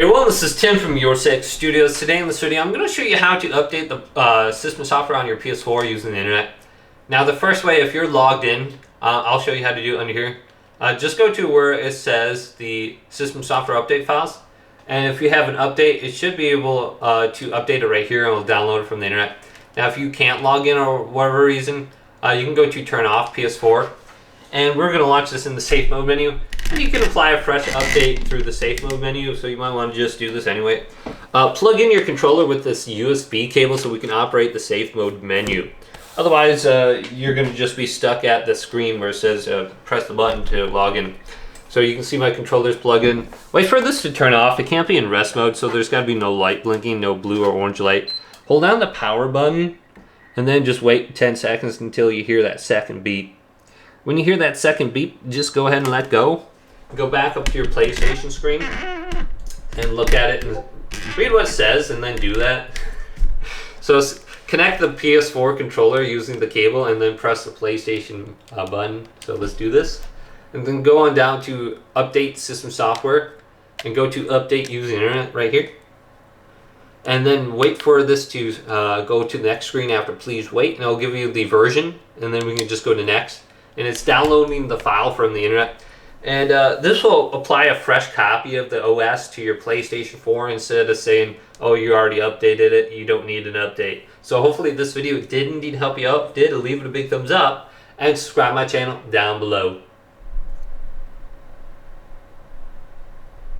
Hey everyone, this is Tim from Your Six Studios. Today in this video, I'm going to show you how to update the system software on your PS4 using the internet. Now the first way, if you're logged in, I'll show you how to do it under here. Just go to where it says the system software update files. And if you have an update, it should be able to update it right here and we'll download it from the internet. Now if you can't log in or whatever reason, you can go to turn off PS4. And we're going to launch this in the safe mode menu. And you can apply a fresh update through the safe mode menu, so you might want to just do this anyway. Plug in your controller with this USB cable so we can operate the safe mode menu. Otherwise, you're going to just be stuck at the screen where it says press the button to log in. So you can see my controller's plugged in. Wait for this to turn off. It can't be in rest mode, so there's got to be no light blinking, no blue or orange light. Hold down the power button, and then just wait 10 seconds until you hear that second beep. When you hear that second beep, just go ahead and let go. Go back up to your PlayStation screen and look at it and read what it says and then do that. So connect the PS4 controller using the cable and then press the PlayStation button. So let's do this. And then go on down to update system software and go to update using internet right here. And then wait for this to go to the next screen after please wait, and it'll give you the version, and then we can just go to next. And it's downloading the file from the internet. And this will apply a fresh copy of the OS to your PlayStation 4 instead of saying, oh, you already updated it, you don't need an update. So hopefully this video did indeed help you out. If it did, leave it a big thumbs up and subscribe to my channel down below.